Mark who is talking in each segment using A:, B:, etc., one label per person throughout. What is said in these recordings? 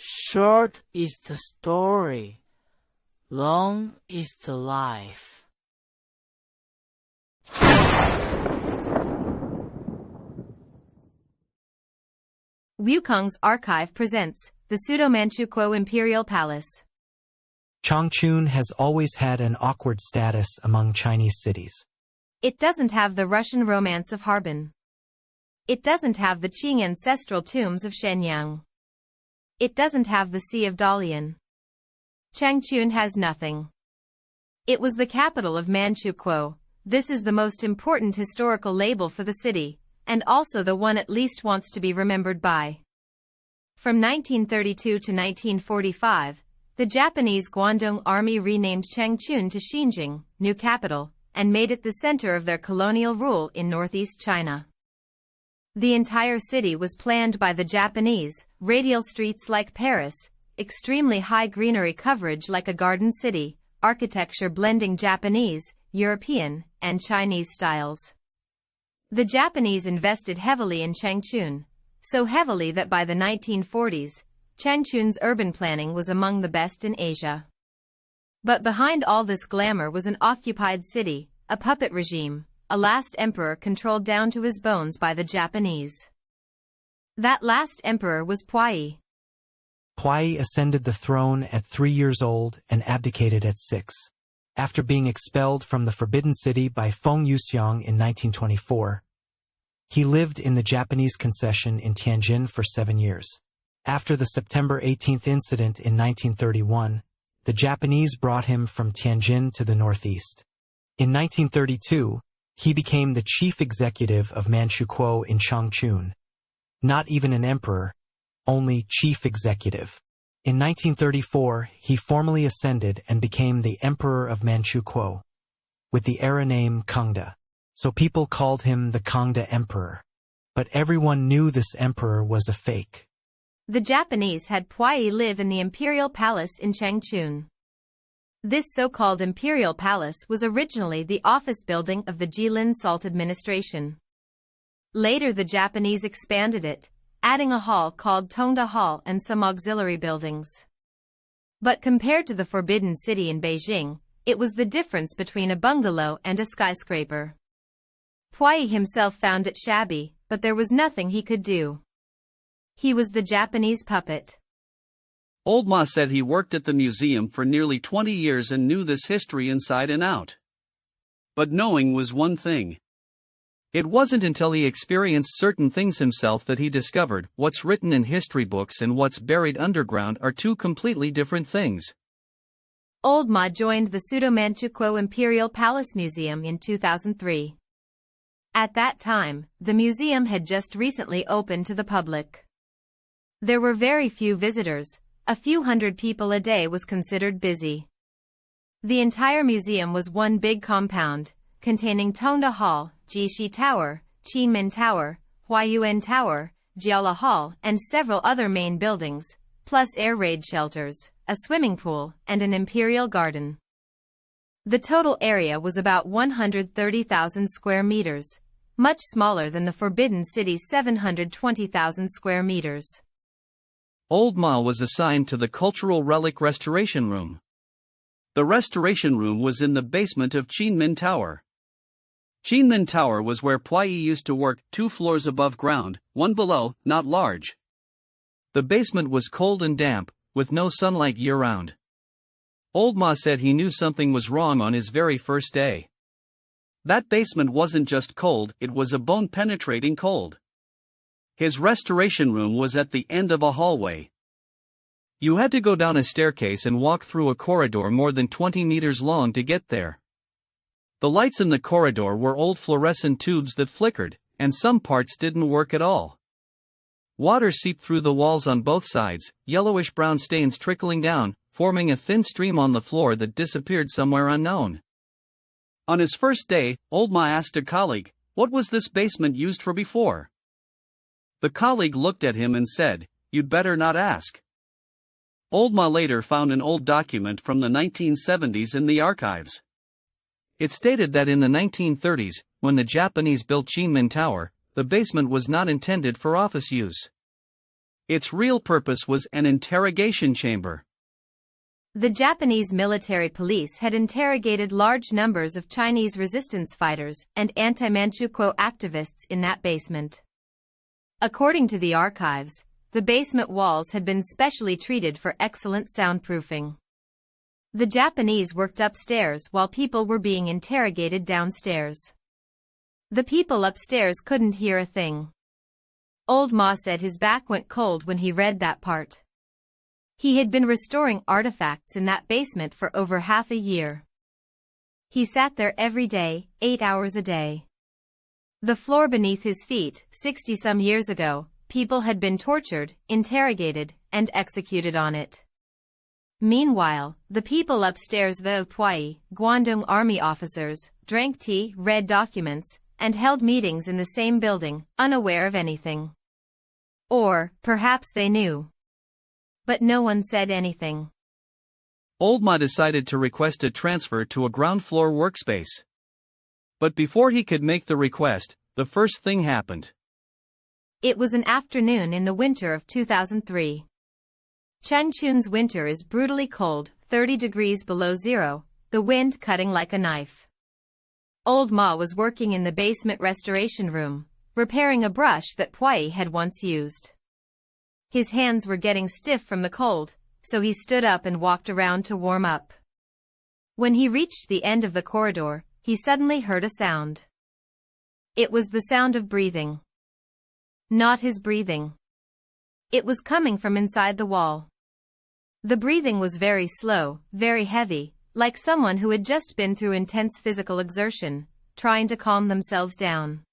A: Short is the story, long is the life.
B: Wukong's archive presents the Pseudo-Manchukuo Imperial Palace.
C: Changchun has always had an awkward status among Chinese cities.
B: It doesn't have the Russian romance of Harbin. It doesn't have the Qing ancestral tombs of Shenyang. It doesn't have the Sea of Dalian. Changchun has nothing. It was the capital of Manchukuo. This is the most important historical label for the city, and also the one at least wants to be remembered by. From 1932 to 1945, the Japanese Kwantung Army renamed Changchun to Xinjiang, new capital, and made it the center of their colonial rule in northeast China. The entire city was planned by the Japanese, radial streets like Paris, extremely high greenery coverage like a garden city, architecture blending Japanese, European, and Chinese styles. The Japanese invested heavily in Changchun, so heavily that by the 1940s, Changchun's urban planning was among the best in Asia. But behind all this glamour was an occupied city, a puppet regime, a last emperor controlled down to his bones by the Japanese. That last emperor was Puyi.
C: Puyi ascended the throne at 3 years old and abdicated at 6. After being expelled from the Forbidden City by Feng Yuxiang in 1924, he lived in the Japanese concession in Tianjin for 7 years. After the September 18th incident in 1931, the Japanese brought him from Tianjin to the northeast. In 1932, he became the chief executive of Manchukuo in Changchun. Not even an emperor, only chief executive. In 1934, he formally ascended and became the Emperor of Manchukuo, with the era name Kangde, so people called him the Kangde Emperor. But everyone knew this emperor was a fake.
B: The Japanese had Puyi live in the Imperial Palace in Changchun. This so-called Imperial Palace was originally the office building of the Jilin Salt administration. Later the Japanese expanded it, adding a hall called Tongde Hall and some auxiliary buildings. But compared to the Forbidden City in Beijing, it was the difference between a bungalow and a skyscraper. Puyi himself found it shabby, but there was nothing he could do. He was the Japanese puppet.
D: Old Ma said he worked at the museum for nearly 20 years and knew this history inside and out. But knowing was one thing. It wasn't until he experienced certain things himself that he discovered what's written in history books and what's buried underground are two completely different things.
B: Old Ma joined the Pseudo-Manchukuo Imperial Palace Museum in 2003. At that time, the museum had just recently opened to the public. There were very few visitors. A few hundred people a day was considered busy. The entire museum was one big compound, containing Tongde Hall, Jixi Tower, Qinmin Tower, Huayuan Tower, Jiala Hall, and several other main buildings, plus air raid shelters, a swimming pool, and an imperial garden. The total area was about 130,000 square meters, much smaller than the Forbidden City's 720,000 square meters.
D: Old Ma was assigned to the Cultural Relic Restoration Room. The restoration room was in the basement of Qinmin Tower. Qinmin Tower was where Puyi used to work, 2 floors above ground, 1 below, not large. The basement was cold and damp, with no sunlight year-round. Old Ma said he knew something was wrong on his very first day. That basement wasn't just cold, it was a bone-penetrating cold. His restoration room was at the end of a hallway. You had to go down a staircase and walk through a corridor more than 20 meters long to get there. The lights in the corridor were old fluorescent tubes that flickered, and some parts didn't work at all. Water seeped through the walls on both sides, yellowish-brown stains trickling down, forming a thin stream on the floor that disappeared somewhere unknown. On his first day, Old Ma asked a colleague, "What was this basement used for before?" The colleague looked at him and said, "You'd better not ask." Old Ma later found an old document from the 1970s in the archives. It stated that in the 1930s, when the Japanese built Qinmin Tower, the basement was not intended for office use. Its real purpose was an interrogation chamber.
B: The Japanese military police had interrogated large numbers of Chinese resistance fighters and anti-Manchukuo activists in that basement. According to the archives, the basement walls had been specially treated for excellent soundproofing. The Japanese worked upstairs while people were being interrogated downstairs. The people upstairs couldn't hear a thing. Old Ma said his back went cold when he read that part. He had been restoring artifacts in that basement for over half a year. He sat there every day, 8 hours a day. The floor beneath his feet, 60-some years ago, people had been tortured, interrogated, and executed on it. Meanwhile, the people upstairs vowed Puyi, Kwantung Army officers, drank tea, read documents, and held meetings in the same building, unaware of anything. Or, perhaps they knew. But no one said anything.
D: Old Ma decided to request a transfer to a ground-floor workspace. But before he could make the request, the first thing happened.
B: It was an afternoon in the winter of 2003. Changchun's winter is brutally cold, 30 degrees below zero, the wind cutting like a knife. Old Ma was working in the basement restoration room, repairing a brush that Puyi had once used. His hands were getting stiff from the cold, so he stood up and walked around to warm up. When he reached the end of the corridor, he suddenly heard a sound. It was the sound of breathing. Not his breathing. It was coming from inside the wall. The breathing was very slow, very heavy, like someone who had just been through intense physical exertion, trying to calm themselves down.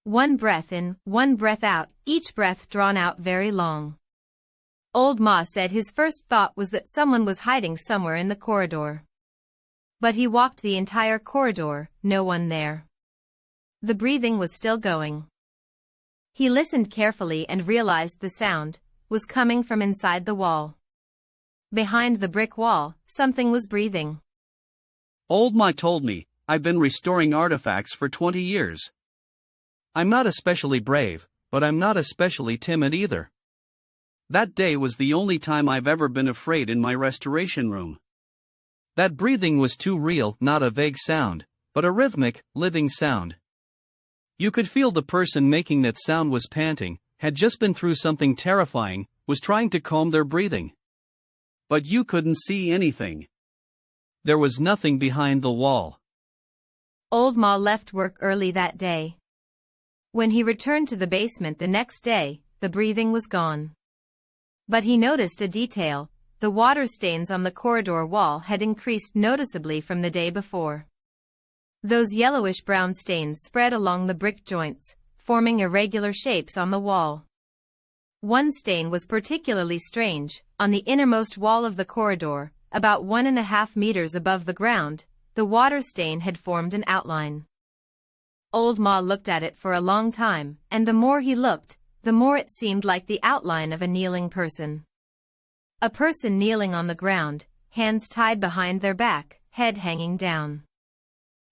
B: One breath in, one breath out, each breath drawn out very long. Old Ma said his first thought was that someone was hiding somewhere in the corridor. But he walked the entire corridor, no one there. The breathing was still going. He listened carefully and realized the sound was coming from inside the wall. Behind the brick wall, something was breathing.
D: Old Ma told me, I've been restoring artifacts for 20 years. I'm not especially brave, but I'm not especially timid either. That day was the only time I've ever been afraid in my restoration room. That breathing was too real, not a vague sound, but a rhythmic, living sound. You could feel the person making that sound was panting, had just been through something terrifying, was trying to calm their breathing. But you couldn't see anything. There was nothing behind the wall.
B: Old Ma left work early that day. When he returned to the basement the next day, the breathing was gone. But he noticed a detail: the water stains on the corridor wall had increased noticeably from the day before. Those yellowish-brown stains spread along the brick joints, forming irregular shapes on the wall. One stain was particularly strange. On the innermost wall of the corridor, about 1.5 meters above the ground, the water stain had formed an outline. Old Ma looked at it for a long time, and the more he looked, the more it seemed like the outline of a kneeling person. A person kneeling on the ground, hands tied behind their back, head hanging down.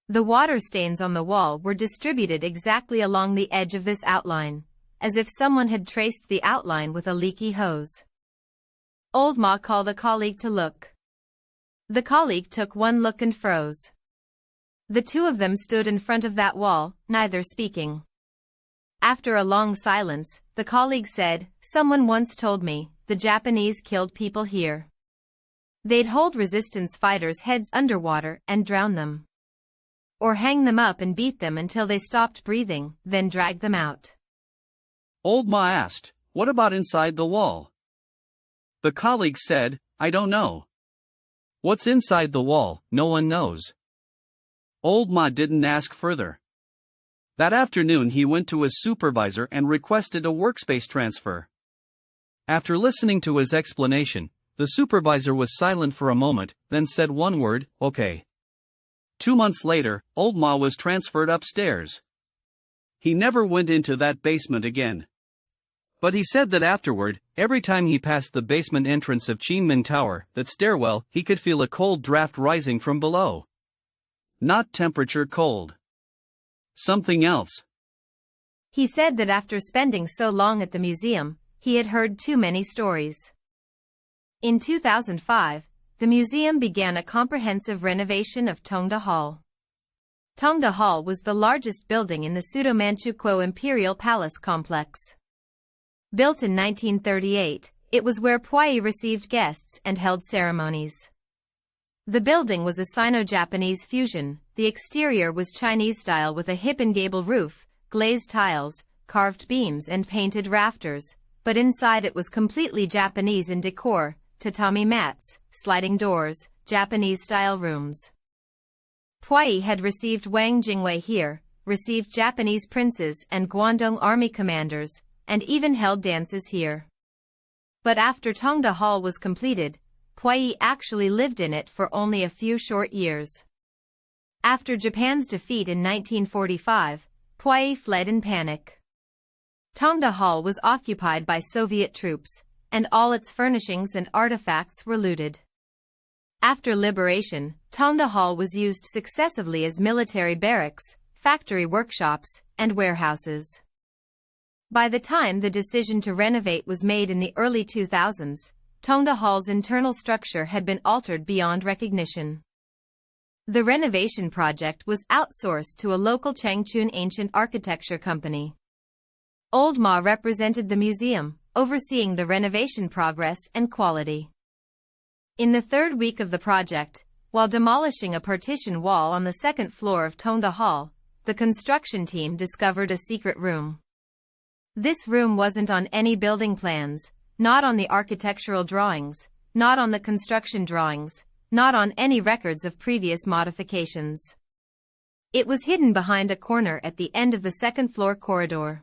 B: The water stains on the wall were distributed exactly along the edge of this outline, as if someone had traced the outline with a leaky hose. Old Ma called a colleague to look. The colleague took one look and froze. The two of them stood in front of that wall, neither speaking. After a long silence, the colleague said, "Someone once told me, the Japanese killed people here. They'd hold resistance fighters' heads underwater and drown them. Or hang them up and beat them until they stopped breathing, then drag them out."
D: Old Ma asked, "What about inside the wall?" The colleague said, "I don't know. What's inside the wall, no one knows." Old Ma didn't ask further. That afternoon he went to his supervisor and requested a workspace transfer. After listening to his explanation, the supervisor was silent for a moment, then said one word, "Okay." 2 months later, Old Ma was transferred upstairs. He never went into that basement again. But he said that afterward, every time he passed the basement entrance of Qinmin Tower, that stairwell, he could feel a cold draft rising from below. Not temperature cold. Something else.
B: He said that after spending so long at the museum, he had heard too many stories. In 2005, the museum began a comprehensive renovation of Tongde Hall. Tongde Hall was the largest building in the Pseudo-Manchukuo Imperial Palace complex. Built in 1938, it was where Puyi received guests and held ceremonies. The building was a Sino-Japanese fusion. The exterior was Chinese style with a hip and gable roof, glazed tiles, carved beams and painted rafters, but inside it was completely Japanese in decor, tatami mats, sliding doors, Japanese-style rooms. Puyi had received Wang Jingwei here, received Japanese princes and Kwantung Army commanders, and even held dances here. But after Tongde Hall was completed, Puyi actually lived in it for only a few short years. After Japan's defeat in 1945, Puyi fled in panic. Tongde Hall was occupied by Soviet troops, and all its furnishings and artifacts were looted. After liberation, Tongde Hall was used successively as military barracks, factory workshops, and warehouses. By the time the decision to renovate was made in the early 2000s, Tongde Hall's internal structure had been altered beyond recognition. The renovation project was outsourced to a local Changchun ancient architecture company. Old Ma represented the museum, overseeing the renovation progress and quality. In the third week of the project, while demolishing a partition wall on the second floor of Tongde Hall, the construction team discovered a secret room. This room wasn't on any building plans, not on the architectural drawings, not on the construction drawings, not on any records of previous modifications. It was hidden behind a corner at the end of the second-floor corridor.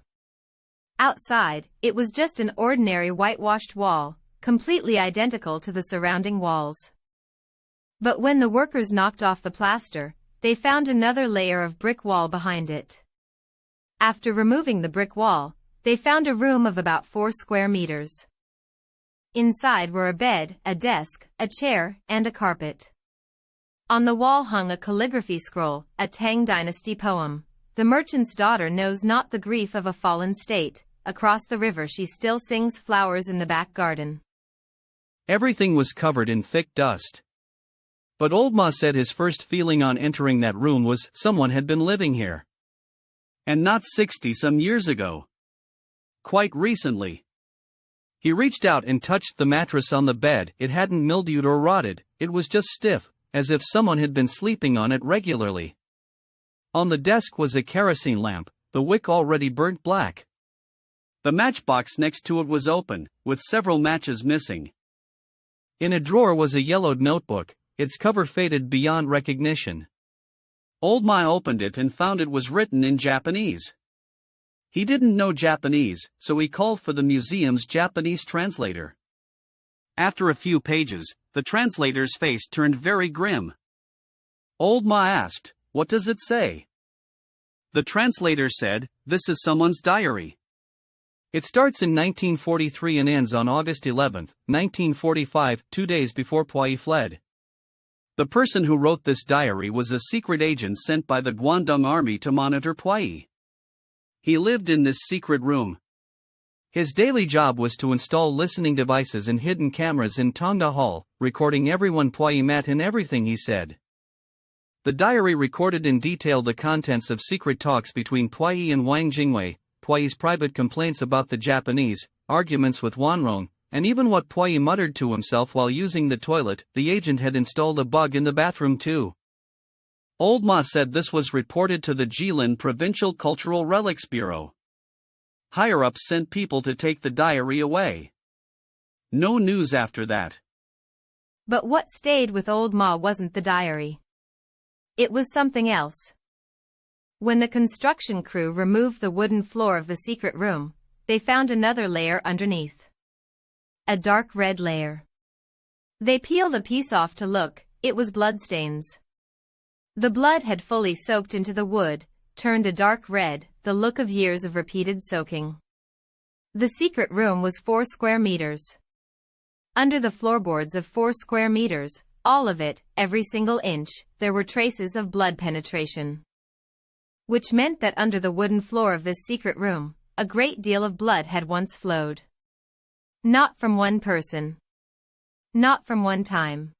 B: Outside, it was just an ordinary whitewashed wall, completely identical to the surrounding walls. But when the workers knocked off the plaster, they found another layer of brick wall behind it. After removing the brick wall, they found a room of about 4 square meters. Inside were a bed, a desk, a chair, and a carpet. On the wall hung a calligraphy scroll, a Tang Dynasty poem. The merchant's daughter knows not the grief of a fallen state. Across the river she still sings flowers in the back garden.
D: Everything was covered in thick dust. But Old Ma said his first feeling on entering that room was someone had been living here. And not 60-some years ago. Quite recently. He reached out and touched the mattress on the bed. It hadn't mildewed or rotted, it was just stiff, as if someone had been sleeping on it regularly. On the desk was a kerosene lamp, the wick already burnt black. The matchbox next to it was open, with several matches missing. In a drawer was a yellowed notebook, its cover faded beyond recognition. Old Ma opened it and found it was written in Japanese. He didn't know Japanese, so he called for the museum's Japanese translator. After a few pages, the translator's face turned very grim. Old Ma asked, "What does it say?" The translator said, "This is someone's diary. It starts in 1943 and ends on August 11, 1945, 2 days before Puyi fled. The person who wrote this diary was a secret agent sent by the Kwantung Army to monitor Puyi. He lived in this secret room. His daily job was to install listening devices and hidden cameras in Tongde Hall, recording everyone Puyi met and everything he said. The diary recorded in detail the contents of secret talks between Puyi and Wang Jingwei, Puyi's private complaints about the Japanese, arguments with Wanrong, and even what Puyi muttered to himself while using the toilet. The agent had installed a bug in the bathroom too. Old Ma said this was reported to the Jilin Provincial Cultural Relics Bureau. Higher-ups sent people to take the diary away. No news after that.
B: But what stayed with Old Ma wasn't the diary. It was something else. When the construction crew removed the wooden floor of the secret room, they found another layer underneath. A dark red layer. They peeled a piece off to look, it was bloodstains. The blood had fully soaked into the wood, turned a dark red, the look of years of repeated soaking. The secret room was 4 square meters. Under the floorboards of 4 square meters, all of it, every single inch, there were traces of blood penetration. Which meant that under the wooden floor of this secret room, a great deal of blood had once flowed. Not from one person. Not from one time.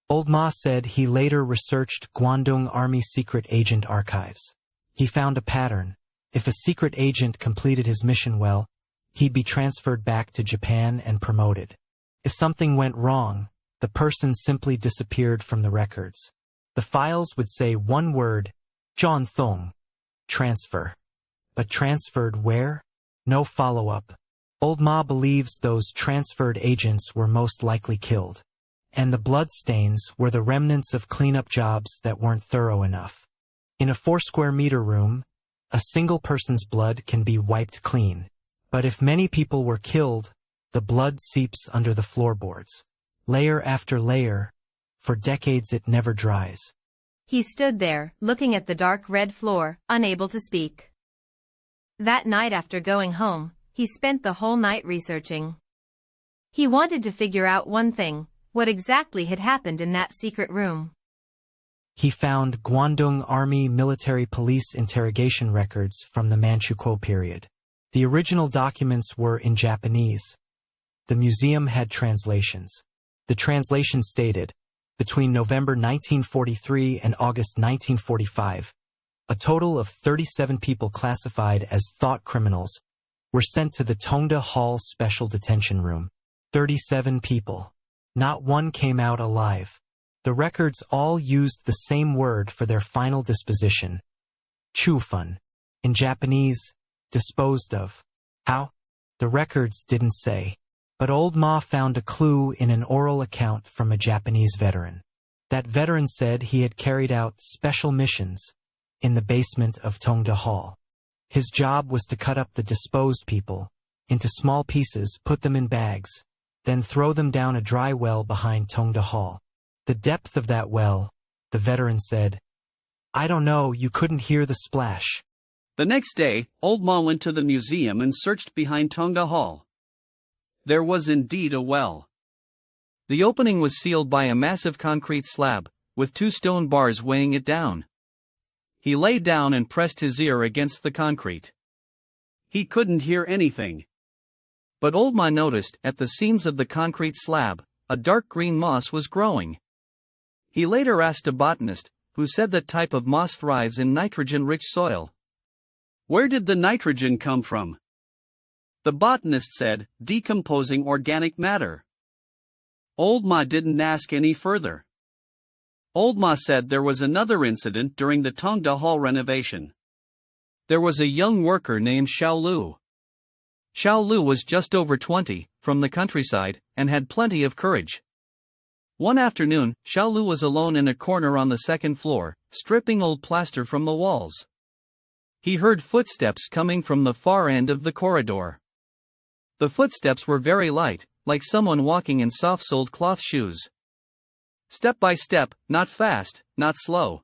C: Old Ma said he later researched Kwantung Army secret agent archives. He found a pattern. If a secret agent completed his mission well, he'd be transferred back to Japan and promoted. If something went wrong, the person simply disappeared from the records. The files would say one word, John Thong, transfer. But transferred where? No follow-up. Old Ma believes those transferred agents were most likely killed. And the bloodstains were the remnants of cleanup jobs that weren't thorough enough. In a 4-square-meter room, a single person's blood can be wiped clean. But if many people were killed, the blood seeps under the floorboards. Layer after layer, for decades it never dries.
B: He stood there, looking at the dark red floor, unable to speak. That night after going home, he spent the whole night researching. He wanted to figure out one thing, what exactly had happened in that secret room.
C: He found Kwantung Army military police interrogation records from the Manchukuo period. The original documents were in Japanese. The museum had translations. The translation stated, between November 1943 and August 1945, a total of 37 people classified as thought criminals were sent to the Tongde Hall special detention room. 37 people. Not one came out alive. The records all used the same word for their final disposition. Chufun. In Japanese, disposed of. How? The records didn't say. But Old Ma found a clue in an oral account from a Japanese veteran. That veteran said he had carried out special missions in the basement of Tongde Hall. His job was to cut up the disposed people into small pieces, put them in bags, then throw them down a dry well behind Tongde Hall. The depth of that well, the veteran said, I don't know, you couldn't hear the splash.
D: The next day, Old Ma went to the museum and searched behind Tongde Hall. There was indeed a well. The opening was sealed by a massive concrete slab, with 2 stone bars weighing it down. He lay down and pressed his ear against the concrete. He couldn't hear anything. But Old Ma noticed, at the seams of the concrete slab, a dark green moss was growing. He later asked a botanist, who said that type of moss thrives in nitrogen-rich soil. Where did the nitrogen come from? The botanist said, decomposing organic matter. Old Ma didn't ask any further. Old Ma said there was another incident during the Tongde Hall renovation. There was a young worker named Xiao Lu. Xiao Lu was just over 20, from the countryside, and had plenty of courage. One afternoon, Xiao Lu was alone in a corner on the 2nd floor, stripping old plaster from the walls. He heard footsteps coming from the far end of the corridor. The footsteps were very light, like someone walking in soft-soled cloth shoes. Step by step, not fast, not slow.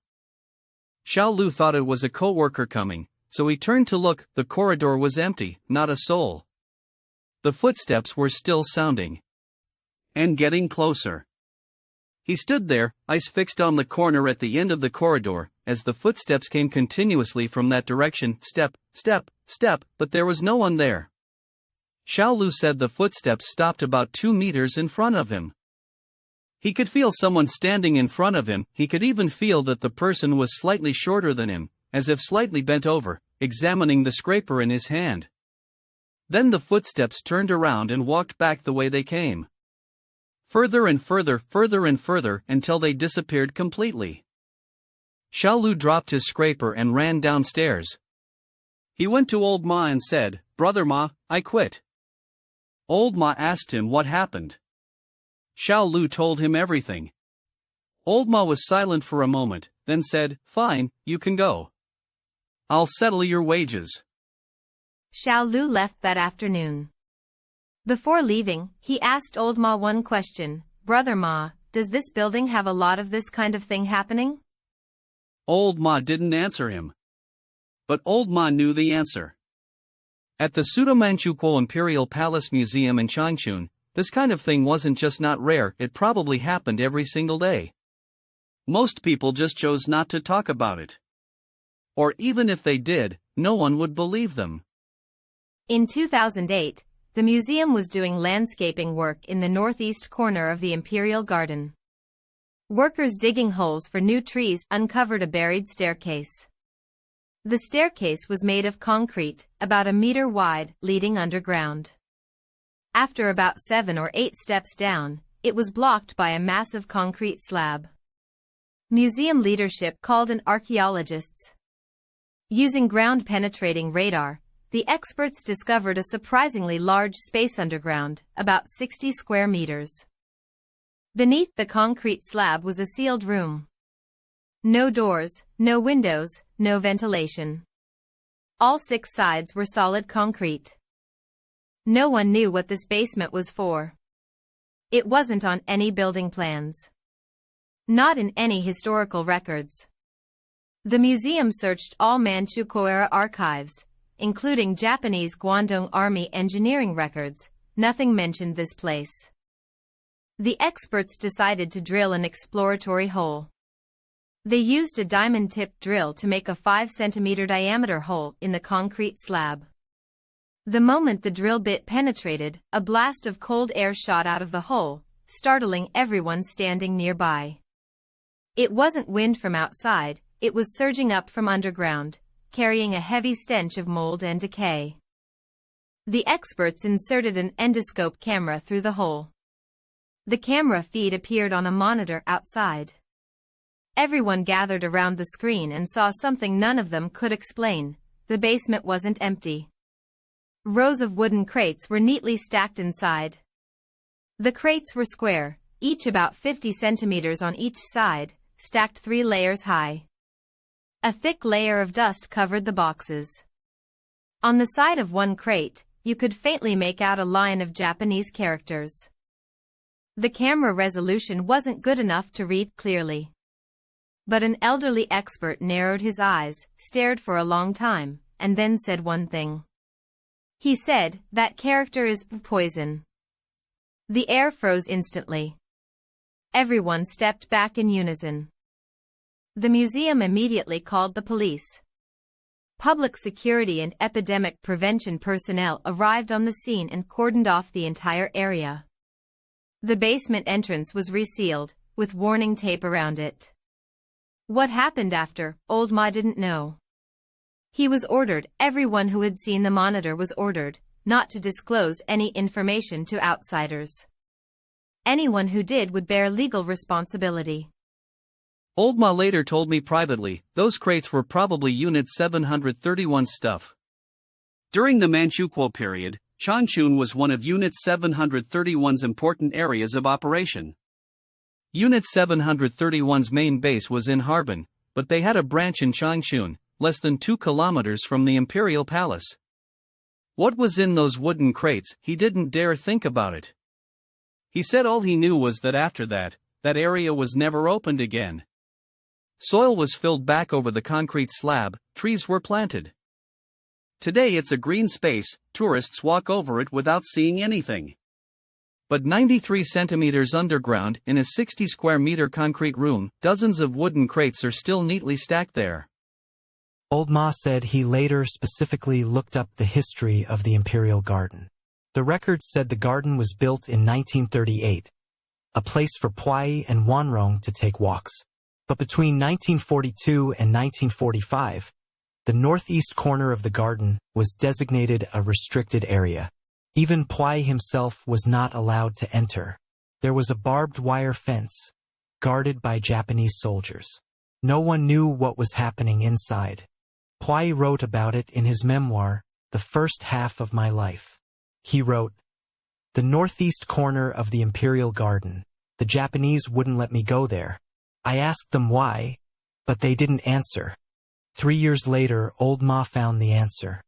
D: Xiao Lu thought it was a co-worker coming, so he turned to look. The corridor was empty, not a soul. The footsteps were still sounding. And getting closer. He stood there, eyes fixed on the corner at the end of the corridor, as the footsteps came continuously from that direction, step, step, step, but there was no one there. Xiao Lu said the footsteps stopped about 2 meters in front of him. He could feel someone standing in front of him. He could even feel that the person was slightly shorter than him, as if slightly bent over, examining the scraper in his hand. Then the footsteps turned around and walked back the way they came. Further and further, further and further, until they disappeared completely. Xiao Lu dropped his scraper and ran downstairs. He went to Old Ma and said, "Brother Ma, I quit." Old Ma asked him what happened. Xiao Lu told him everything. Old Ma was silent for a moment, then said, "Fine, you can go. I'll settle your wages."
B: Xiao Lu left that afternoon. Before leaving, he asked Old Ma one question, "Brother Ma, does this building have a lot of this kind of thing happening?"
D: Old Ma didn't answer him. But Old Ma knew the answer. At the Pseudo-Manchukuo Imperial Palace Museum in Changchun, this kind of thing wasn't just not rare, it probably happened every single day. Most people just chose not to talk about it. Or even if they did, no one would believe them.
B: In 2008, the museum was doing landscaping work in the northeast corner of the Imperial Garden. Workers digging holes for new trees uncovered a buried staircase. The staircase was made of concrete, about a meter wide, leading underground. After about 7 or 8 steps down, it was blocked by a massive concrete slab. Museum leadership called in archaeologists. Using ground-penetrating radar, the experts discovered a surprisingly large space underground, about 60 square meters. Beneath the concrete slab was a sealed room. No doors, no windows, no ventilation. All 6 sides were solid concrete. No one knew what this basement was for. It wasn't on any building plans. Not in any historical records. The museum searched all Manchukuo-era archives, including Japanese Kwantung Army engineering records. Nothing mentioned this place. The experts decided to drill an exploratory hole. They used a diamond-tipped drill to make a 5-centimeter diameter hole in the concrete slab. The moment the drill bit penetrated, a blast of cold air shot out of the hole, startling everyone standing nearby. It wasn't wind from outside, it was surging up from underground, carrying a heavy stench of mold and decay. The experts inserted an endoscope camera through the hole. The camera feed appeared on a monitor outside. Everyone gathered around the screen and saw something none of them could explain. The basement wasn't empty. Rows of wooden crates were neatly stacked inside. The crates were square, each about 50 centimeters on each side, stacked 3 layers high. A thick layer of dust covered the boxes. On the side of one crate, you could faintly make out a line of Japanese characters. The camera resolution wasn't good enough to read clearly. But an elderly expert narrowed his eyes, stared for a long time, and then said one thing. He said, "That character is poison." The air froze instantly. Everyone stepped back in unison. The museum immediately called the police. Public security and epidemic prevention personnel arrived on the scene and cordoned off the entire area. The basement entrance was resealed, with warning tape around it. What happened after, Old Ma didn't know. He was ordered, everyone who had seen the monitor was ordered, not to disclose any information to outsiders. Anyone who did would bear legal responsibility.
D: Old Ma later told me privately, those crates were probably Unit 731 stuff. During the Manchukuo period, Changchun was one of Unit 731's important areas of operation. Unit 731's main base was in Harbin, but they had a branch in Changchun, less than 2 kilometers from the Imperial Palace. What was in those wooden crates, he didn't dare think about it. He said all he knew was that after that, that area was never opened again. Soil was filled back over the concrete slab, trees were planted. Today it's a green space, tourists walk over it without seeing anything. But 93 centimeters underground, in a 60 square meter concrete room, dozens of wooden crates are still neatly stacked there.
C: Old Ma said he later specifically looked up the history of the Imperial Garden. The records said the garden was built in 1938, a place for Puyi and Wanrong to take walks. But between 1942 and 1945, the northeast corner of the garden was designated a restricted area. Even Puyi himself was not allowed to enter. There was a barbed wire fence, guarded by Japanese soldiers. No one knew what was happening inside. Puyi wrote about it in his memoir, The First Half of My Life. He wrote, "The northeast corner of the Imperial Garden, the Japanese wouldn't let me go there. I asked them why, but they didn't answer. 3 years later, Old Ma found the answer."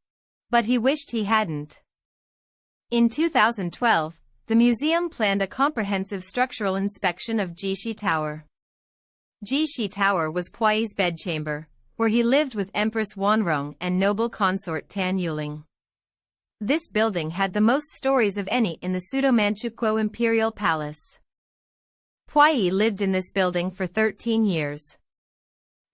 B: But he wished he hadn't. In 2012, the museum planned a comprehensive structural inspection of Jixi Tower. Jixi Tower was Puyi's bedchamber, where he lived with Empress Wanrong and noble consort Tan Yuling. This building had the most stories of any in the Pseudo-Manchukuo Imperial Palace. Puyi lived in this building for 13 years.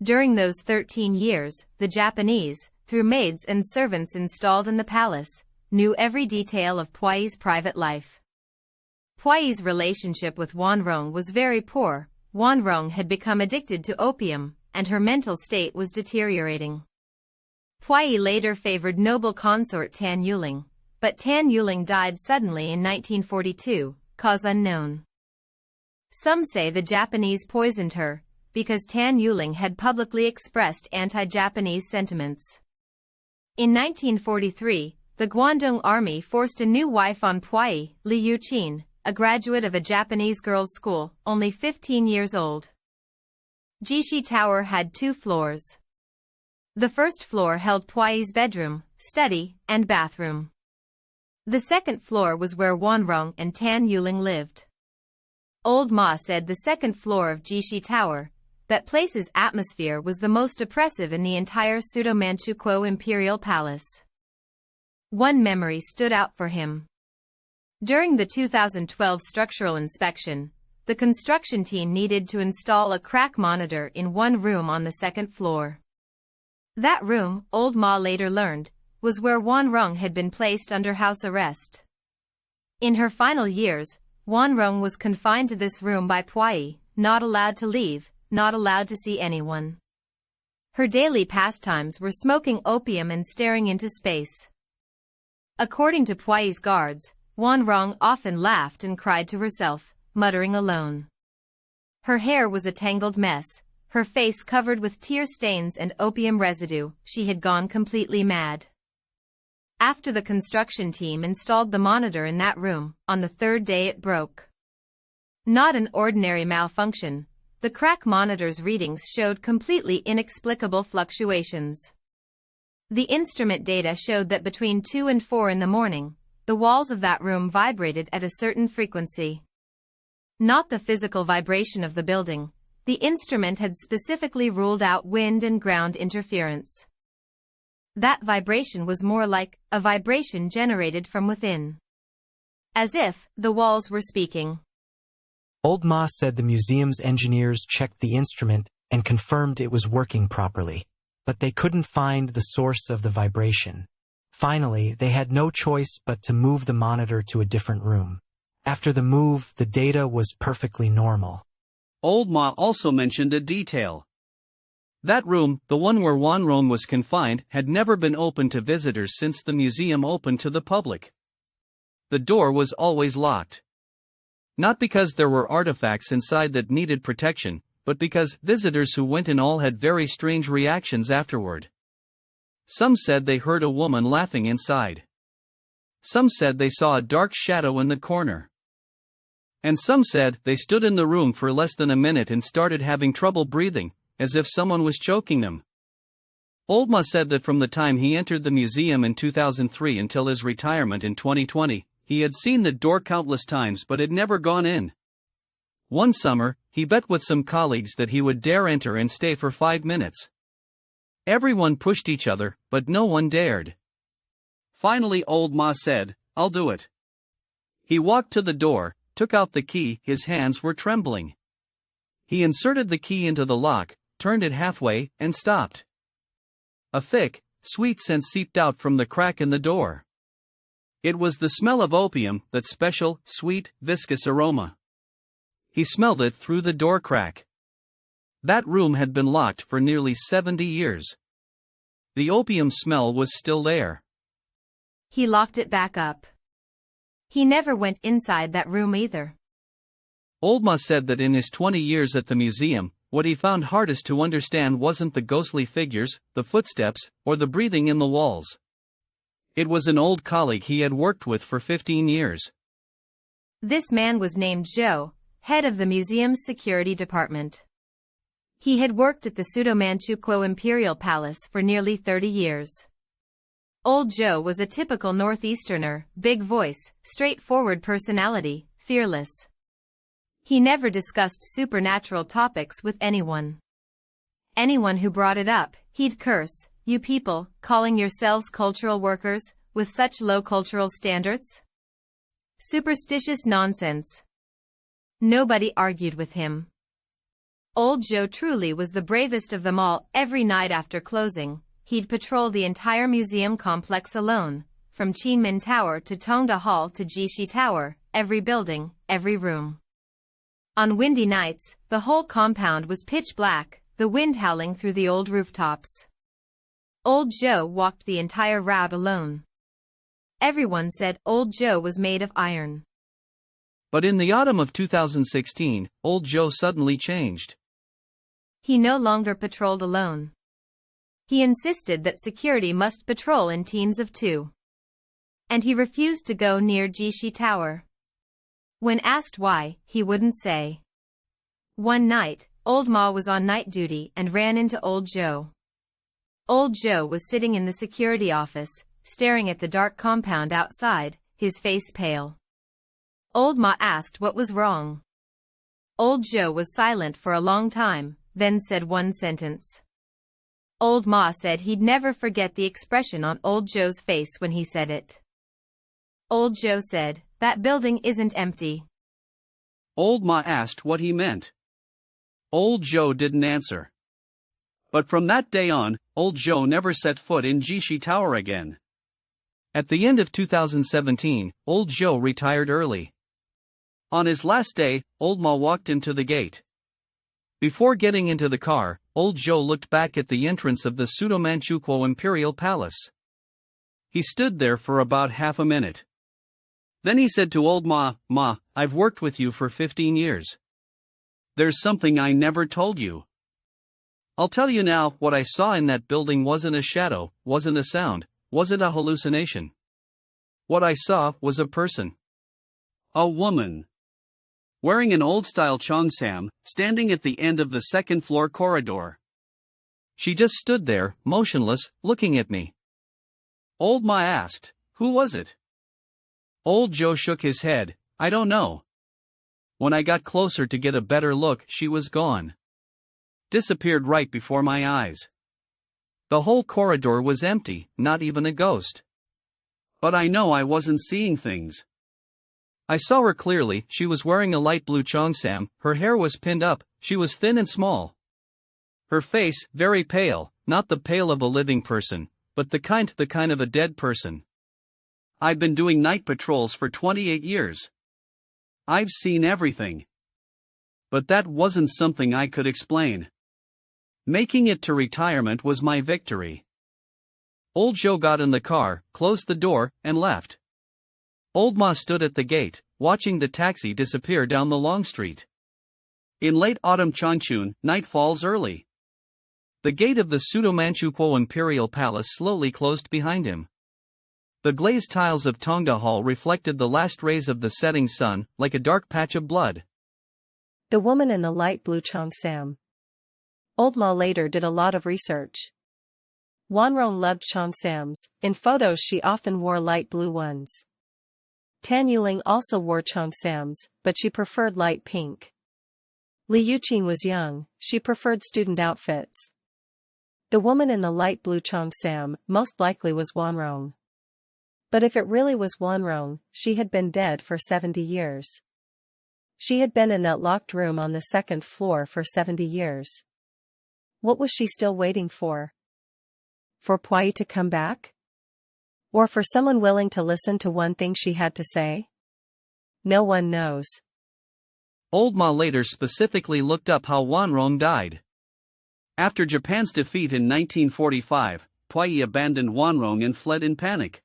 B: During those 13 years, the Japanese, through maids and servants installed in the palace, knew every detail of Puyi's private life. Puyi's relationship with Wanrong was very poor. Wanrong had become addicted to opium, and her mental state was deteriorating. Puyi later favored noble consort Tan Yuling, but Tan Yuling died suddenly in 1942, cause unknown. Some say the Japanese poisoned her, because Tan Yuling had publicly expressed anti-Japanese sentiments. In 1943, the Kwantung Army forced a new wife on Puyi, Li Yuqin, a graduate of a Japanese girls' school, only 15 years old. Jixi Tower had 2 floors. The first floor held Puyi's bedroom, study, and bathroom. The second floor was where Wanrong and Tan Yuling lived. Old Ma said the second floor of Jixi Tower, that place's atmosphere was the most oppressive in the entire Pseudo-Manchukuo Imperial Palace. One memory stood out for him. During the 2012 structural inspection, the construction team needed to install a crack monitor in one room on the second floor. That room, Old Ma later learned, was where Wanrong had been placed under house arrest. In her final years, Wanrong was confined to this room by Puyi, not allowed to leave, not allowed to see anyone. Her daily pastimes were smoking opium and staring into space. According to Puyi's guards, Wanrong often laughed and cried to herself, muttering alone. Her hair was a tangled mess, her face covered with tear stains and opium residue. She had gone completely mad. After the construction team installed the monitor in that room, on the 3rd day it broke. Not an ordinary malfunction, the crack monitor's readings showed completely inexplicable fluctuations. The instrument data showed that between 2 and 4 in the morning, the walls of that room vibrated at a certain frequency. Not the physical vibration of the building, the instrument had specifically ruled out wind and ground interference. That vibration was more like a vibration generated from within. As if the walls were speaking.
C: Old Ma said the museum's engineers checked the instrument and confirmed it was working properly, but they couldn't find the source of the vibration. Finally, they had no choice but to move the monitor to a different room. After the move, the data was perfectly normal.
D: Old Ma also mentioned a detail. That room, the one where Wanrong was confined, had never been open to visitors since the museum opened to the public. The door was always locked. Not because there were artifacts inside that needed protection, but because visitors who went in all had very strange reactions afterward. Some said they heard a woman laughing inside. Some said they saw a dark shadow in the corner. And some said they stood in the room for less than a minute and started having trouble breathing, as if someone was choking them. Old Ma said that from the time he entered the museum in 2003 until his retirement in 2020, he had seen the door countless times but had never gone in. One summer, he bet with some colleagues that he would dare enter and stay for 5 minutes. Everyone pushed each other, but no one dared. Finally Old Ma said, "I'll do it." He walked to the door, took out the key, his hands were trembling. He inserted the key into the lock, turned it halfway, and stopped. A thick, sweet scent seeped out from the crack in the door. It was the smell of opium, that special, sweet, viscous aroma. He smelled it through the door crack. That room had been locked for nearly 70 years. The opium smell was still there.
B: He locked it back up. He never went inside that room either.
D: Old Ma said that in his 20 years at the museum, what he found hardest to understand wasn't the ghostly figures, the footsteps, or the breathing in the walls. It was an old colleague he had worked with for 15 years.
B: This man was named Zhou, head of the museum's security department. He had worked at the Pseudo-Manchukuo Imperial Palace for nearly 30 years. Old Zhou was a typical Northeasterner, big voice, straightforward personality, fearless. He never discussed supernatural topics with anyone. Anyone who brought it up, he'd curse, "You people, calling yourselves cultural workers, with such low cultural standards? Superstitious nonsense." Nobody argued with him. Old Zhou truly was the bravest of them all. Every night after closing, he'd patrol the entire museum complex alone, from Qinmin Tower to Tongde Hall to Jixi Tower, every building, every room. On windy nights, the whole compound was pitch black, the wind howling through the old rooftops. Old Joe walked the entire route alone. Everyone said Old Joe was made of iron.
D: But in the autumn of 2016, Old Joe suddenly changed.
B: He no longer patrolled alone. He insisted that security must patrol in teams of 2. And he refused to go near Jixi Tower. When asked why, he wouldn't say. One night, Old Ma was on night duty and ran into Old Joe. Old Joe was sitting in the security office, staring at the dark compound outside, his face pale. Old Ma asked what was wrong. Old Joe was silent for a long time, then said one sentence. Old Ma said he'd never forget the expression on Old Joe's face when he said it. Old Joe said, "That building isn't empty."
D: Old Ma asked what he meant. Old Joe didn't answer. But from that day on, Old Joe never set foot in Jixi Tower again. At the end of 2017, Old Joe retired early. On his last day, Old Ma walked him to the gate. Before getting into the car, Old Joe looked back at the entrance of the Pseudo-Manchukuo Imperial Palace. He stood there for about half a minute. Then he said to Old Ma, "Ma, I've worked with you for 15 years. There's something I never told you. I'll tell you now, what I saw in that building wasn't a shadow, wasn't a sound, wasn't a hallucination. What I saw was a person. A woman. Wearing an old-style cheongsam, standing at the end of the second-floor corridor. She just stood there, motionless, looking at me." Old Ma asked, "Who was it?" Old Joe shook his head, "I don't know. When I got closer to get a better look, she was gone. Disappeared right before my eyes. The whole corridor was empty, not even a ghost. But I know I wasn't seeing things. I saw her clearly. She was wearing a light blue cheongsam, her hair was pinned up, she was thin and small. Her face, very pale, not the pale of a living person, but the kind of a dead person. I've been doing night patrols for 28 years. I've seen everything. But that wasn't something I could explain. Making it to retirement was my victory." Old Joe got in the car, closed the door, and left. Old Ma stood at the gate, watching the taxi disappear down the long street. In late autumn Changchun, night falls early. The gate of the Pseudo-Manchukuo Imperial Palace slowly closed behind him. The glazed tiles of Tongde Hall reflected the last rays of the setting sun, like a dark patch of blood.
E: The woman in the light blue cheongsam. Old Ma later did a lot of research. Wanrong loved cheongsams. In photos she often wore light blue ones. Tan Yuling also wore cheongsams, but she preferred light pink. Li Yuqing was young, she preferred student outfits. The woman in the light blue cheongsam most likely was Wanrong. But if it really was Wanrong, she had been dead for 70 years. She had been in that locked room on the second floor for 70 years. What was she still waiting for? For Puyi to come back? Or for someone willing to listen to one thing she had to say? No one knows.
D: Old Ma later specifically looked up how Wanrong died. After Japan's defeat in 1945, Puyi abandoned Wanrong and fled in panic.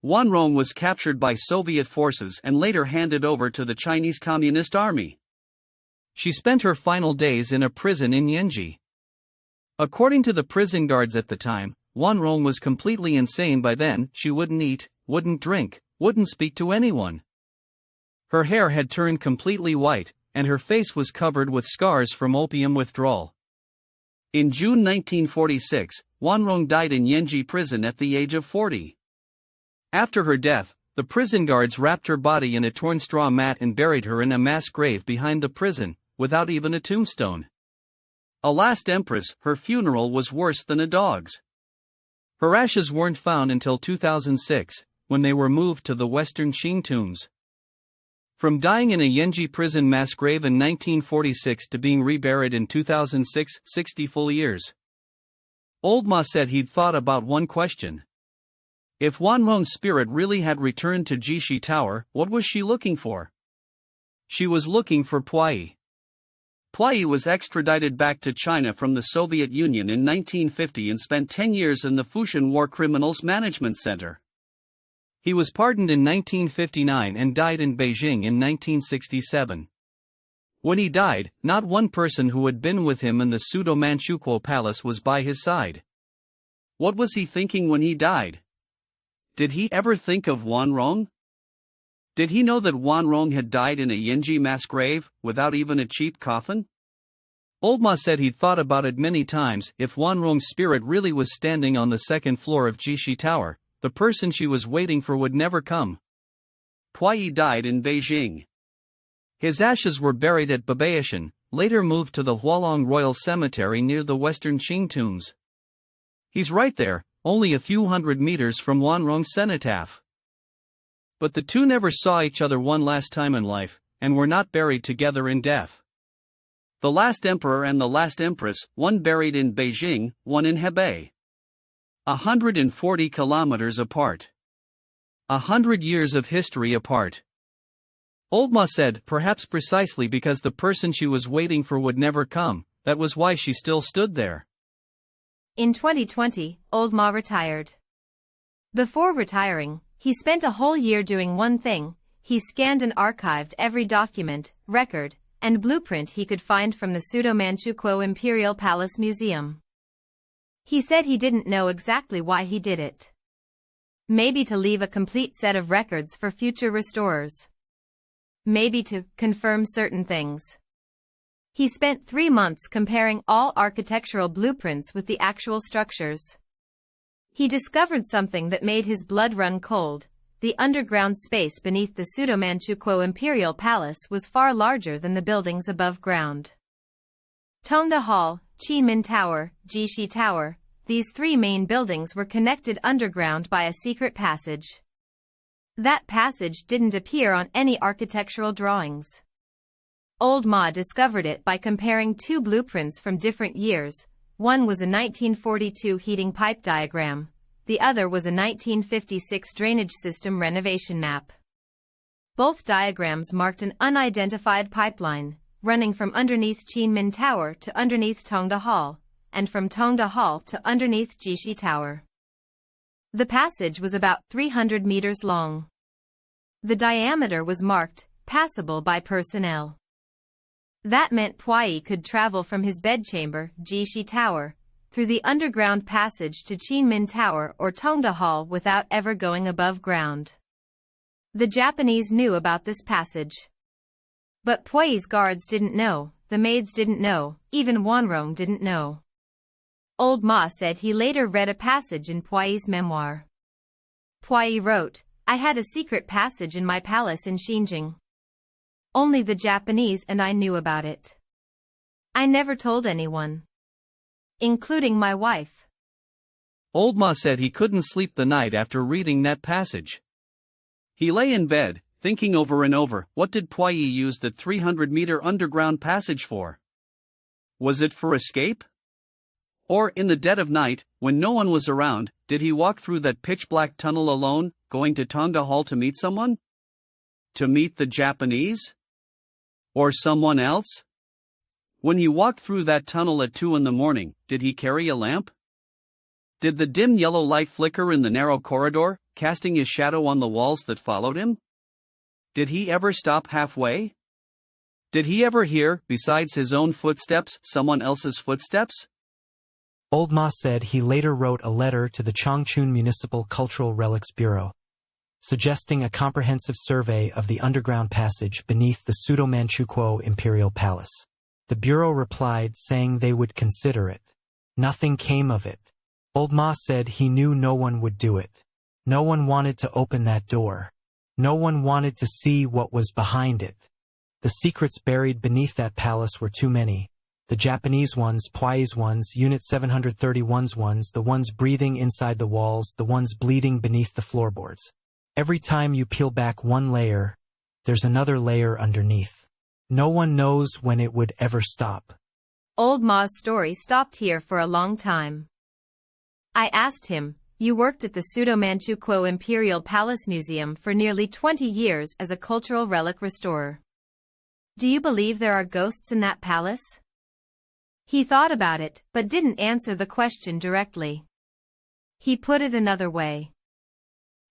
D: Wanrong was captured by Soviet forces and later handed over to the Chinese Communist Army. She spent her final days in a prison in Yanji. According to the prison guards at the time, Wanrong was completely insane by then. She wouldn't eat, wouldn't drink, wouldn't speak to anyone. Her hair had turned completely white, and her face was covered with scars from opium withdrawal. In June 1946, Wanrong died in Yanji prison at the age of 40. After her death, the prison guards wrapped her body in a torn straw mat and buried her in a mass grave behind the prison, without even a tombstone. A last empress, her funeral was worse than a dog's. Her ashes weren't found until 2006, when they were moved to the Western Qing tombs. From dying in a Yanji prison mass grave in 1946 to being reburied in 2006, 60 full years. Old Ma said he'd thought about one question. If Wanrong's spirit really had returned to Jixi Tower, what was she looking for? She was looking for Puyi. Puyi was extradited back to China from the Soviet Union in 1950 and spent 10 years in the Fujian War Criminals Management Center. He was pardoned in 1959 and died in Beijing in 1967. When he died, not one person who had been with him in the Pseudo-Manchukuo Palace was by his side. What was he thinking when he died? Did he ever think of Wanrong? Did he know that Wanrong had died in a Yinji mass grave, without even a cheap coffin? Old Ma said he'd thought about it many times. If Wanrong's spirit really was standing on the second floor of Jixi Tower, the person she was waiting for would never come. Puyi died in Beijing. His ashes were buried at Babaishan, later moved to the Hualong Royal Cemetery near the Western Qing tombs. He's right there, only a few hundred meters from Wanrong's cenotaph. But the two never saw each other one last time in life, and were not buried together in death. The last emperor and the last empress, one buried in Beijing, one in Hebei. 140 kilometers apart. 100 years of history apart. Old Ma said, perhaps precisely because the person she was waiting for would never come, that was why she still stood there.
B: In 2020, Old Ma retired. Before retiring, he spent a whole year doing one thing: he scanned and archived every document, record, and blueprint he could find from the Pseudo-Manchukuo Imperial Palace Museum. He said he didn't know exactly why he did it. Maybe to leave a complete set of records for future restorers. Maybe to confirm certain things. He spent 3 months comparing all architectural blueprints with the actual structures. He discovered something that made his blood run cold. The underground space beneath the Pseudo-Manchukuo Imperial Palace was far larger than the buildings above ground. Tongde Hall, Qinmin Tower, Jixi Tower, these 3 main buildings were connected underground by a secret passage. That passage didn't appear on any architectural drawings. Old Ma discovered it by comparing 2 blueprints from different years. One was a 1942 heating pipe diagram. The other was a 1956 drainage system renovation map. Both diagrams marked an unidentified pipeline, running from underneath Qinmin Tower to underneath Tongde Hall, and from Tongde Hall to underneath Jixi Tower. The passage was about 300 meters long. The diameter was marked, passable by personnel. That meant Puyi could travel from his bedchamber, Jixi Tower, through the underground passage to Qinmin Tower or Tongde Hall without ever going above ground. The Japanese knew about this passage. But Puyi's guards didn't know, the maids didn't know, even Wanrong didn't know. Old Ma said he later read a passage in Puyi's memoir. Puyi wrote, "I had a secret passage in my palace in Xinjiang. Only the Japanese and I knew about it. I never told anyone. Including my wife."
D: Old Ma said he couldn't sleep the night after reading that passage. He lay in bed, thinking over and over, what did Puyi use the 300-meter underground passage for? Was it for escape? Or, in the dead of night, when no one was around, did he walk through that pitch-black tunnel alone, going to Tongde Hall to meet someone? To meet the Japanese? Or someone else? When he walked through that tunnel at 2 a.m, did he carry a lamp? Did the dim yellow light flicker in the narrow corridor, casting his shadow on the walls that followed him? Did he ever stop halfway? Did he ever hear, besides his own footsteps, someone else's footsteps?
C: Old Ma said he later wrote a letter to the Changchun Municipal Cultural Relics Bureau, suggesting a comprehensive survey of the underground passage beneath the Pseudo-Manchukuo Imperial Palace. The Bureau replied saying they would consider it. Nothing came of it. Old Ma said he knew no one would do it. No one wanted to open that door. No one wanted to see what was behind it. The secrets buried beneath that palace were too many. The Japanese ones, Puyi's ones, Unit 731's ones, the ones breathing inside the walls, the ones bleeding beneath the floorboards. Every time you peel back one layer, there's another layer underneath. No one knows when it would ever stop.
B: Old Ma's story stopped here for a long time. I asked him, you worked at the Pseudo-Manchukuo Imperial Palace Museum for nearly 20 years as a cultural relic restorer. Do you believe there are ghosts in that palace? He thought about it, but didn't answer the question directly. He put it another way.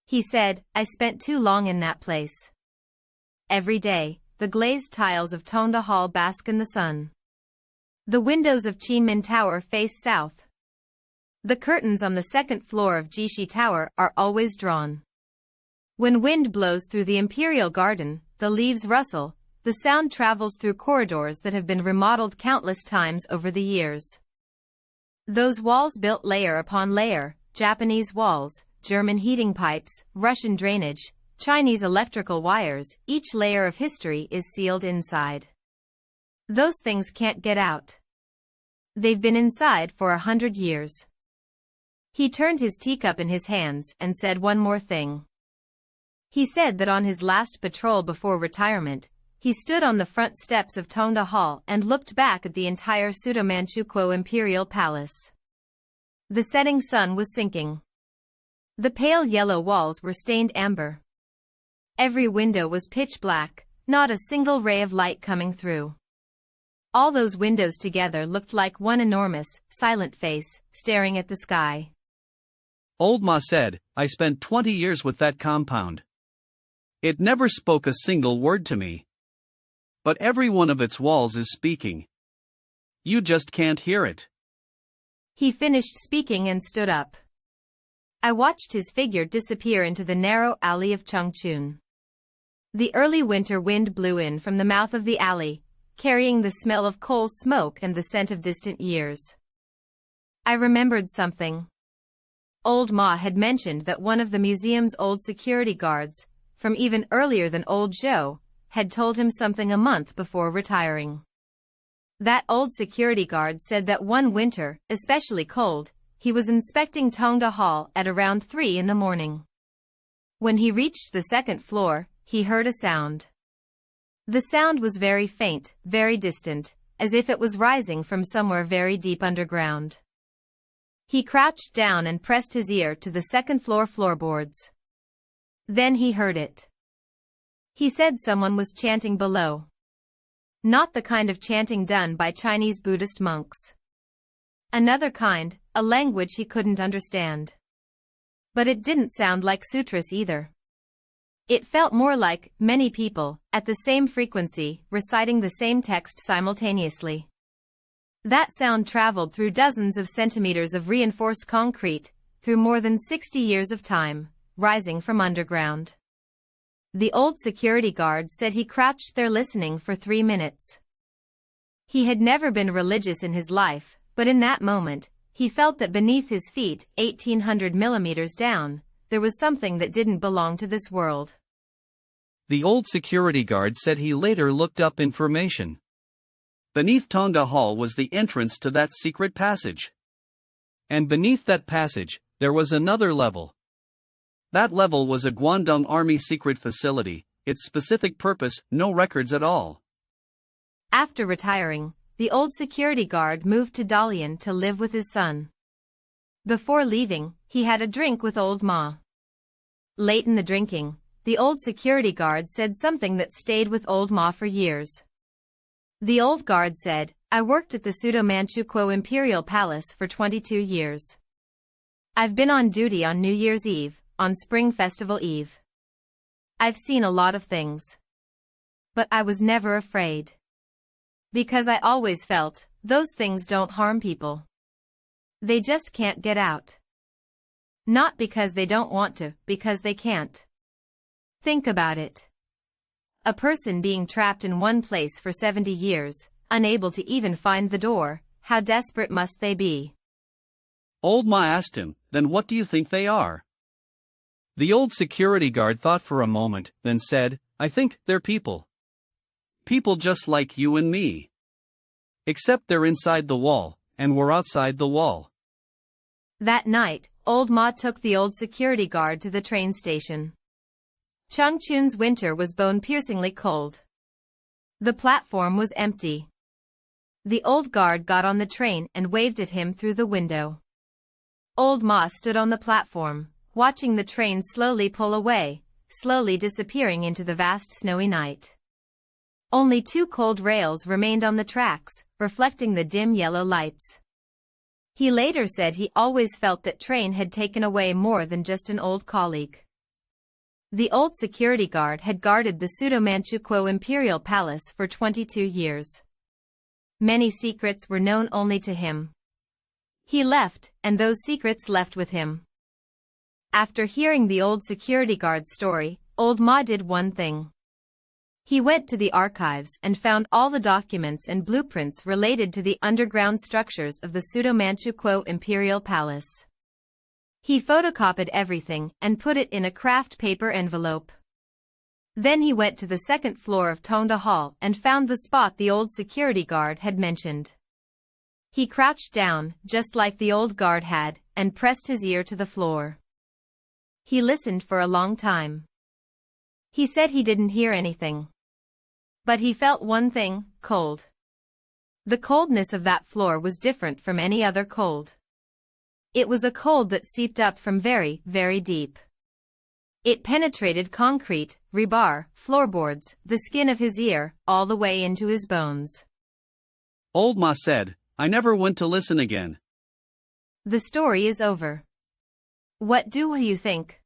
B: He said, I spent too long in that place. Every day, the glazed tiles of Tongde Hall bask in the sun. The windows of Qinmin Tower face south. The curtains on the second floor of Jixi Tower are always drawn. When wind blows through the imperial garden, the leaves rustle, the sound travels through corridors that have been remodeled countless times over the years. Those walls built layer upon layer, Japanese walls, German heating pipes, Russian drainage, Chinese electrical wires, each layer of history is sealed inside. Those things can't get out. They've been inside for 100 years. He turned his teacup in his hands and said one more thing. He said that on his last patrol before retirement, he stood on the front steps of Tongde Hall and looked back at the entire Pseudo-Manchukuo Imperial Palace. The setting sun was sinking. The pale yellow walls were stained amber. Every window was pitch black, not a single ray of light coming through. All those windows together looked like one enormous, silent face, staring at the sky.
D: Old Ma said, I spent 20 years with that compound. It never spoke a single word to me. But every one of its walls is speaking. You just can't hear it.
B: He finished speaking and stood up. I watched his figure disappear into the narrow alley of Changchun. The early winter wind blew in from the mouth of the alley, carrying the smell of coal smoke and the scent of distant years. I remembered something. Old Ma had mentioned that one of the museum's old security guards, from even earlier than old Zhou, had told him something a month before retiring. That old security guard said that one winter, especially cold, he was inspecting Tongde Hall at around 3 in the morning. When he reached the second floor, he heard a sound. The sound was very faint, very distant, as if it was rising from somewhere very deep underground. He crouched down and pressed his ear to the second floor floorboards. Then he heard it. He said someone was chanting below. Not the kind of chanting done by Chinese Buddhist monks. Another kind, a language he couldn't understand. But it didn't sound like sutras either. It felt more like many people, at the same frequency, reciting the same text simultaneously. That sound traveled through dozens of centimeters of reinforced concrete, through more than 60 years of time, rising from underground. The old security guard said he crouched there listening for 3 minutes. He had never been religious in his life, but in that moment, he felt that beneath his feet, 1800 millimeters down, there was something that didn't belong to this world.
D: The old security guard said he later looked up information. Beneath Tongde Hall was the entrance to that secret passage. And beneath that passage, there was another level. That level was a Kwantung Army secret facility, its specific purpose, no records at all.
B: After retiring, the old security guard moved to Dalian to live with his son. Before leaving, he had a drink with Old Ma. Late in the drinking, the old security guard said something that stayed with Old Ma for years. The old guard said, I worked at the Pseudo-Manchukuo Imperial Palace for 22 years. I've been on duty on New Year's Eve, on Spring Festival Eve. I've seen a lot of things. But I was never afraid. Because I always felt, those things don't harm people. They just can't get out. Not because they don't want to, because they can't. Think about it. A person being trapped in one place for 70 years, unable to even find the door, how desperate must they be?
D: Old Ma asked him, then what do you think they are? The old security guard thought for a moment, then said, I think they're people. People just like you and me. Except they're inside the wall, and we're outside the wall.
B: That night, Old Ma took the old security guard to the train station. Changchun's winter was bone-piercingly cold. The platform was empty. The old guard got on the train and waved at him through the window. Old Ma stood on the platform, watching the train slowly pull away, slowly disappearing into the vast snowy night. Only 2 cold rails remained on the tracks, reflecting the dim yellow lights. He later said he always felt that train had taken away more than just an old colleague. The old security guard had guarded the Pseudo-Manchukuo Imperial Palace for 22 years. Many secrets were known only to him. He left, and those secrets left with him. After hearing the old security guard's story, Old Ma did one thing. He went to the archives and found all the documents and blueprints related to the underground structures of the Pseudo-Manchukuo Imperial Palace. He photocopied everything and put it in a craft paper envelope. Then he went to the 2nd floor of Tongde Hall and found the spot the old security guard had mentioned. He crouched down, just like the old guard had, and pressed his ear to the floor. He listened for a long time. He said he didn't hear anything. But he felt one thing: cold. The coldness of that floor was different from any other cold. It was a cold that seeped up from very, very deep. It penetrated concrete, rebar, floorboards, the skin of his ear, all the way into his bones.
D: Old Ma said, "I never went to listen again."
B: The story is over. What do you think?